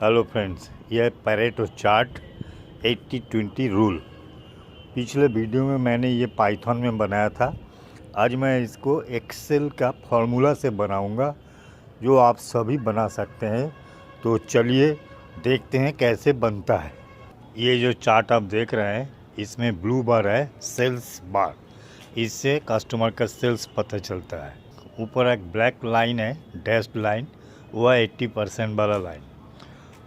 Hello friends, यह Pareto chart 80-20 rule. पिछले video में मैंने ये पाइथन में बनाया था। आज मैं इसको एक्सेल का फॉर्मूला से बनाऊंगा, जो आप सभी बना सकते हैं। तो चलिए देखते हैं कैसे बनता है। ये जो चार्ट आप देख रहे हैं, इसमें ब्लू बार है सेल्स बार। इससे कस्टमर का सेल्स पता चलता है। ऊपर एक ब्लैक लाइन है, डैश्ड लाइन, वह 80% वाला लाइन।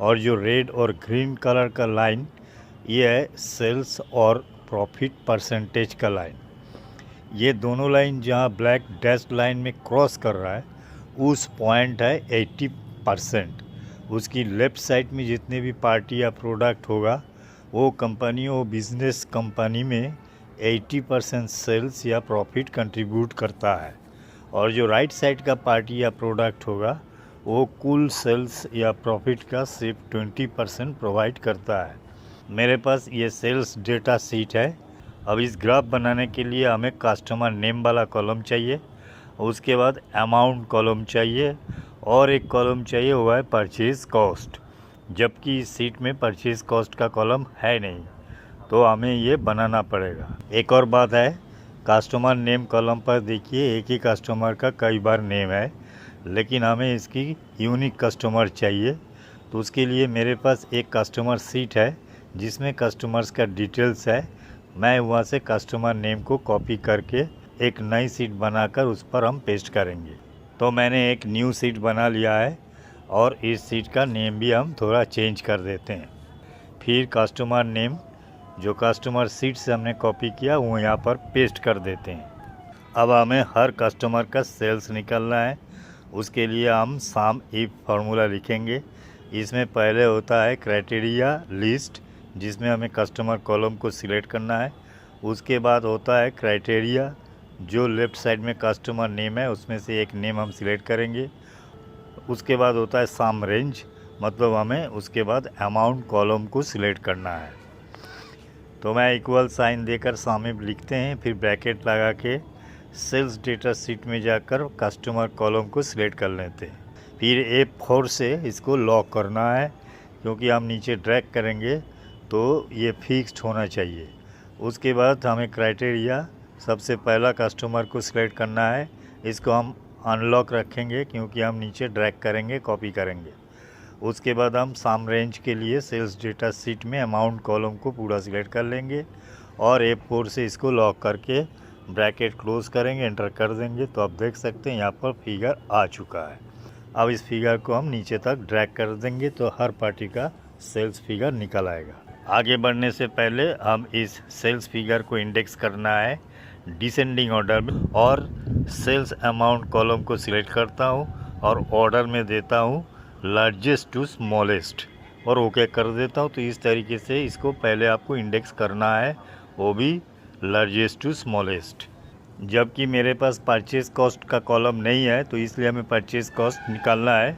और जो रेड और ग्रीन कलर का लाइन, ये है सेल्स और प्रॉफिट परसेंटेज का लाइन। ये दोनों लाइन जहाँ ब्लैक डैश लाइन में क्रॉस कर रहा है, उस पॉइंट है 80%। उसकी लेफ़्ट साइड में जितने भी पार्टी या प्रोडक्ट होगा, वो कंपनी, वो बिजनेस कंपनी में 80% सेल्स या प्रॉफिट कंट्रीब्यूट करता है। और जो राइट साइड का पार्टी या प्रोडक्ट होगा, वो कुल सेल्स या प्रॉफिट का सिर्फ 20% प्रोवाइड करता है। मेरे पास ये सेल्स डेटा सीट है। अब इस ग्राफ बनाने के लिए हमें कस्टमर नेम वाला कॉलम चाहिए, उसके बाद अमाउंट कॉलम चाहिए, और एक कॉलम चाहिए, हुआ है परचेज़ कॉस्ट। जबकि इस सीट में परचेज़ कॉस्ट का कॉलम है नहीं, तो हमें ये बनाना पड़ेगा। एक और बात है, कस्टमर नेम कॉलम पर देखिए एक ही कस्टमर का कई बार नेम है, लेकिन हमें इसकी यूनिक कस्टमर चाहिए। तो उसके लिए मेरे पास एक कस्टमर सीट है जिसमें कस्टमर्स का डिटेल्स है। मैं वहाँ से कस्टमर नेम को कॉपी करके एक नई सीट बनाकर उस पर हम पेस्ट करेंगे। तो मैंने एक न्यू सीट बना लिया है, और इस सीट का नेम भी हम थोड़ा चेंज कर देते हैं। फिर कस्टमर नेम जो कस्टमर सीट से हमने कॉपी किया, वो यहाँ पर पेस्ट कर देते हैं। अब हमें हर कस्टमर का सेल्स निकालना है। उसके लिए हम सम इफ फार्मूला लिखेंगे। इसमें पहले होता है क्राइटेरिया लिस्ट, जिसमें हमें कस्टमर कॉलम को सिलेक्ट करना है। उसके बाद होता है क्राइटेरिया, जो लेफ़्ट साइड में कस्टमर नेम है, उसमें से एक नेम हम सिलेक्ट करेंगे। उसके बाद होता है सम रेंज, मतलब हमें उसके बाद अमाउंट कॉलम को सिलेक्ट करना है। तो मैं इक्वल साइन देकर सम इफ लिखते हैं, फिर ब्रैकेट लगा के सेल्स डेटा सीट में जाकर कस्टमर कॉलम को सिलेक्ट कर लेते हैं। फिर F4 से इसको लॉक करना है, क्योंकि हम नीचे ड्रैग करेंगे तो ये फिक्स्ड होना चाहिए। उसके बाद हमें क्राइटेरिया सबसे पहला कस्टमर को सिलेक्ट करना है। इसको हम अनलॉक रखेंगे, क्योंकि हम नीचे ड्रैग करेंगे, कॉपी करेंगे। उसके बाद हम सम रेंज के लिए सेल्स डेटा सीट में अमाउंट कॉलम को पूरा सिलेक्ट कर लेंगे, और F4 से इसको लॉक करके ब्रैकेट क्लोज करेंगे, एंटर कर देंगे। तो आप देख सकते हैं यहाँ पर फिगर आ चुका है। अब इस फिगर को हम नीचे तक ड्रैग कर देंगे, तो हर पार्टी का सेल्स फिगर निकल आएगा। आगे बढ़ने से पहले हम इस सेल्स फिगर को इंडेक्स करना है डिसेंडिंग ऑर्डर में, और सेल्स अमाउंट कॉलम को सिलेक्ट करता हूँ और ऑर्डर में देता हूँ लार्जेस्ट टू स्मॉलेस्ट, और ओके कर देता हूँ। तो इस तरीके से इसको पहले आपको इंडेक्स करना है, वो भी लार्जेस्ट टू स्मॉलेस्ट। जबकि मेरे पास परचेज़ कॉस्ट का कॉलम नहीं है, तो इसलिए हमें परचेज़ कॉस्ट निकालना है।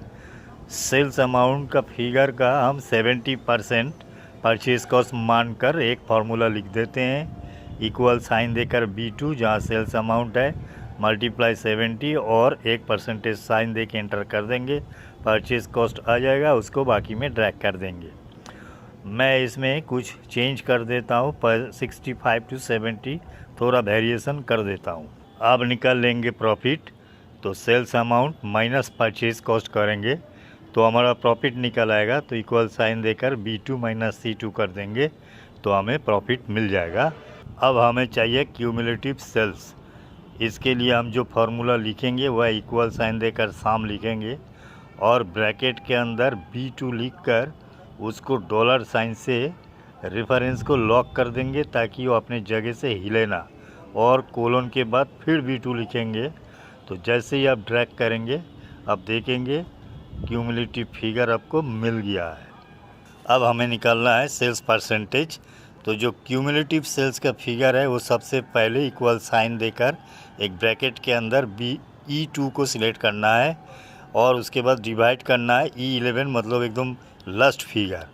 सेल्स अमाउंट का फिगर का हम 70% परचेज़ कॉस्ट मानकर एक फार्मूला लिख देते हैं। इक्वल साइन देकर B2, जहाँ सेल्स अमाउंट है, मल्टीप्लाई 70 और एक परसेंटेज साइन दे के एंटर कर देंगे। परचेज़ कॉस्ट आ जाएगा, उसको बाकी में ड्रैग कर देंगे। मैं इसमें कुछ चेंज कर देता हूँ, 65 to 70 थोड़ा वेरिएशन कर देता हूँ। अब निकाल लेंगे प्रॉफिट। तो sales amount minus purchase cost करेंगे, तो हमारा प्रॉफिट निकल आएगा। तो इक्वल साइन देकर B2 माइनस C2 कर देंगे, तो हमें प्रॉफिट मिल जाएगा। अब हमें चाहिए क्यूमुलेटिव सेल्स। इसके लिए हम जो फार्मूला लिखेंगे वह इक्वल साइन देकर सम लिखेंगे, और ब्रैकेट के अंदर B2 लिखकर उसको डॉलर साइन से रेफरेंस को लॉक कर देंगे, ताकि वो अपने जगह से हिले ना। और कोलन के बाद फिर B2 लिखेंगे। तो जैसे ही आप ड्रैग करेंगे, आप देखेंगे क्यूमुलेटिव फिगर आपको मिल गया है। अब हमें निकालना है सेल्स परसेंटेज। तो जो क्यूमुलेटिव सेल्स का फिगर है, वो सबसे पहले इक्वल साइन देकर एक ब्रैकेट के अंदर E2 को सिलेक्ट करना है, और उसके बाद डिवाइड करना है E11, मतलब एकदम लास्ट फिगर।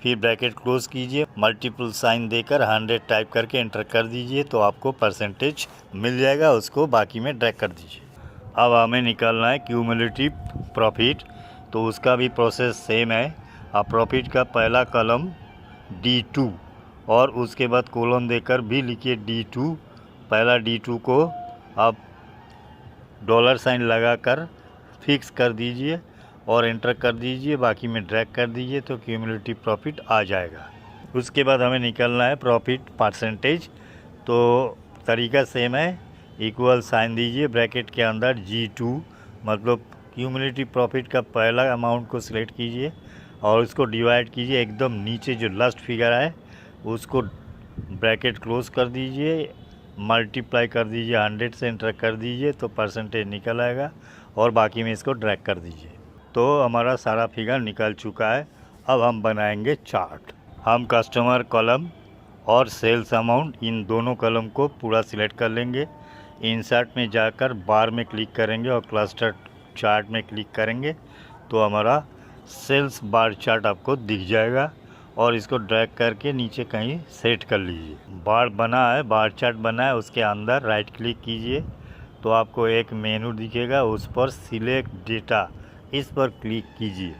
फिर ब्रैकेट क्लोज कीजिए, मल्टीपल साइन देकर 100 टाइप करके एंटर कर दीजिए, तो आपको परसेंटेज मिल जाएगा। उसको बाकी में ड्रैग कर दीजिए। अब हमें निकालना है क्यूमुलेटिव प्रॉफिट। तो उसका भी प्रोसेस सेम है। आप प्रॉफिट का पहला कॉलम D2 और उसके बाद कोलन देकर भी लिखिए D2। पहला D2 को आप डॉलर साइन लगाकर फिक्स कर दीजिए और एंटर कर दीजिए, बाकी में ड्रैग कर दीजिए तो क्यूमुलेटिव प्रॉफिट आ जाएगा। उसके बाद हमें निकलना है प्रॉफिट परसेंटेज। तो तरीका सेम है, इक्वल साइन दीजिए, ब्रैकेट के अंदर G2 मतलब क्यूमुलेटिव प्रॉफिट का पहला अमाउंट को सिलेक्ट कीजिए और उसको डिवाइड कीजिए। एकदम नीचे जो लास्ट फिगर है उसको ब्रैकेट क्लोज कर दीजिए, मल्टीप्लाई कर दीजिए 100 से, एंटर कर दीजिए तो परसेंटेज निकल आएगा और बाकी में इसको ड्रैग कर दीजिए। तो हमारा सारा फिगर निकल चुका है। अब हम बनाएंगे चार्ट। हम कस्टमर कॉलम और सेल्स अमाउंट इन दोनों कॉलम को पूरा सिलेक्ट कर लेंगे। इंसर्ट में जाकर बार में क्लिक करेंगे और क्लस्टर चार्ट में क्लिक करेंगे तो हमारा सेल्स बार चार्ट आपको दिख जाएगा और इसको ड्रैग करके नीचे कहीं सेट कर लीजिए। बार बना है, बार चार्ट बना है, उसके अंदर राइट क्लिक कीजिए तो आपको एक मेनू दिखेगा, उस पर सिलेक्ट डेटा इस पर क्लिक कीजिए।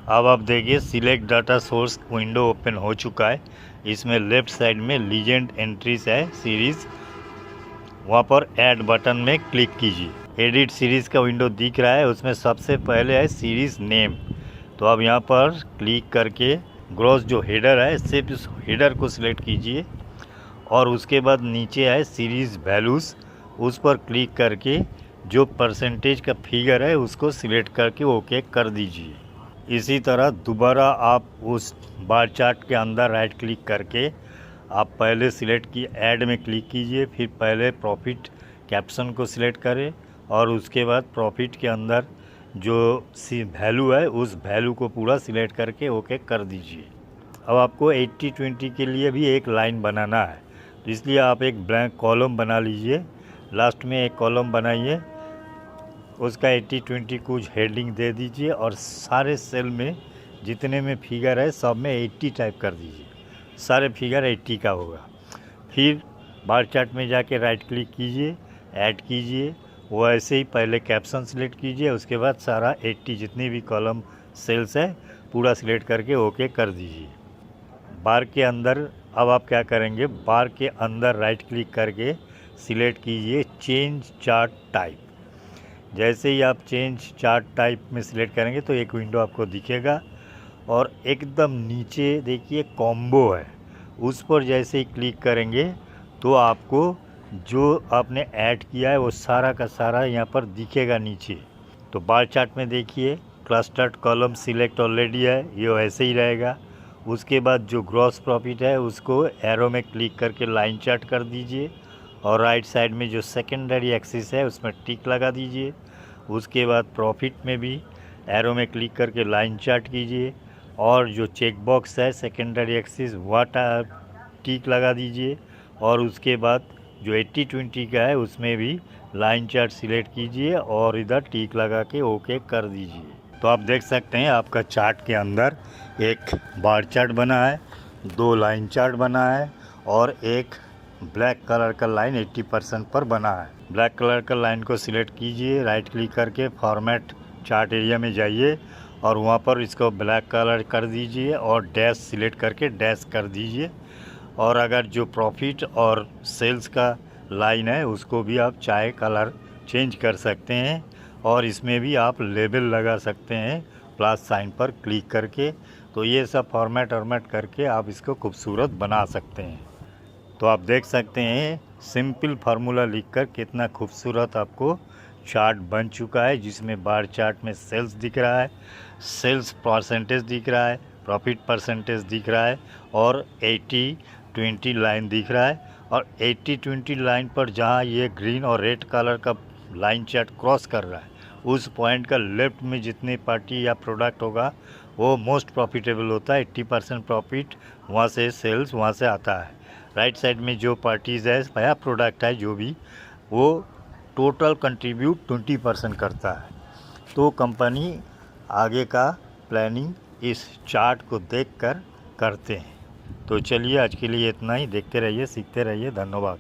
अब आप देखिए select data source window open हो चुका है। इसमें लेफ्ट साइड में लीजेंड एंट्रीज है सीरीज़, वहाँ पर ऐड बटन में क्लिक कीजिए। एडिट सीरीज़ का विंडो दिख रहा है, उसमें सबसे पहले है सीरीज़ नेम। तो अब यहाँ पर क्लिक करके ग्रॉस जो हेडर है सिर्फ उस हेडर को सिलेक्ट कीजिए और उसके बाद नीचे है सीरीज़ वैल्यूज़, उस पर क्लिक करके जो परसेंटेज का फिगर है उसको सिलेक्ट करके ओके कर दीजिए। इसी तरह दोबारा आप उस बार चार्ट के अंदर राइट क्लिक करके आप पहले सिलेक्ट की ऐड में क्लिक कीजिए, फिर पहले प्रॉफिट कैप्शन को सिलेक्ट करें और उसके बाद प्रॉफिट के अंदर जो वैल्यू है उस वैल्यू को पूरा सिलेक्ट करके ओके कर दीजिए। अब आपको 80-20 के लिए भी एक लाइन बनाना है, तो इसलिए आप एक ब्लैंक कॉलम बना लीजिए। लास्ट में एक कॉलम बनाइए, उसका 80-20 कुछ हेडिंग दे दीजिए और सारे सेल में जितने में फिगर है सब में 80 टाइप कर दीजिए, सारे फिगर 80 का होगा। फिर बार चार्ट में जाके राइट क्लिक कीजिए, ऐड कीजिए, वो ऐसे ही पहले कैप्शन सिलेक्ट कीजिए, उसके बाद सारा 80 जितनी भी कॉलम सेल्स है पूरा सिलेक्ट करके ओके कर दीजिए। बार के अंदर अब आप क्या करेंगे, बार के अंदर राइट क्लिक करके सिलेक्ट कीजिए चेंज चार्ट टाइप। जैसे ही आप चेंज चार्ट टाइप में सिलेक्ट करेंगे तो एक विंडो आपको दिखेगा और एकदम नीचे देखिए कॉम्बो है, उस पर जैसे ही क्लिक करेंगे तो आपको जो आपने ऐड किया है वो सारा का सारा यहाँ पर दिखेगा नीचे। तो बार चार्ट में देखिए क्लस्टर्ड कॉलम सिलेक्ट ऑलरेडी है, ये वैसे ही रहेगा। उसके बाद जो ग्रॉस प्रॉफिट है उसको एरो में क्लिक करके लाइन चार्ट कर दीजिए और राइट साइड में जो सेकेंडरी एक्सिस है उसमें टिक लगा दीजिए। उसके बाद प्रॉफिट में भी एरो में क्लिक करके लाइन चार्ट कीजिए और जो चेक बॉक्स है सेकेंडरी एक्सिस वह टिक लगा दीजिए और उसके बाद जो 80-20 का है उसमें भी लाइन चार्ट सिलेक्ट कीजिए और इधर टिक लगा के ओके कर दीजिए। तो आप देख सकते हैं आपका चार्ट के अंदर एक बार चार्ट बना है, 2 लाइन चार्ट बना है और एक ब्लैक कलर का लाइन 80% पर बना है। ब्लैक कलर का लाइन को सिलेक्ट कीजिए, राइट क्लिक करके फॉर्मेट चार्ट एरिया में जाइए और वहाँ पर इसको ब्लैक कलर कर दीजिए और डैश सिलेक्ट करके डैश कर दीजिए। और अगर जो प्रॉफिट और सेल्स का लाइन है उसको भी आप चाहे कलर चेंज कर सकते हैं और इसमें भी आप लेबल लगा सकते हैं प्लस साइन पर क्लिक करके। तो ये सब फॉर्मेट करके आप इसको खूबसूरत बना सकते हैं। तो आप देख सकते हैं सिंपल फार्मूला लिखकर कितना खूबसूरत आपको चार्ट बन चुका है, जिसमें बार चार्ट में सेल्स दिख रहा है, सेल्स परसेंटेज दिख रहा है, प्रॉफिट परसेंटेज दिख रहा है और 80-20 लाइन दिख रहा है। और 80-20 लाइन पर जहां ये ग्रीन और रेड कलर का लाइन चार्ट क्रॉस कर रहा है उस पॉइंट का लेफ्ट में जितने पार्टी या प्रोडक्ट होगा वो मोस्ट प्रॉफिटेबल होता है। 80% प्रॉफिट वहाँ से सेल्स वहाँ से आता है। राइट साइड में जो पार्टीज़ है या प्रोडक्ट है जो भी, वो टोटल कंट्रीब्यूट 20% करता है। तो कंपनी आगे का प्लानिंग इस चार्ट को देखकर करते हैं। तो चलिए आज के लिए इतना ही, देखते रहिए, सीखते रहिए। धन्यवाद।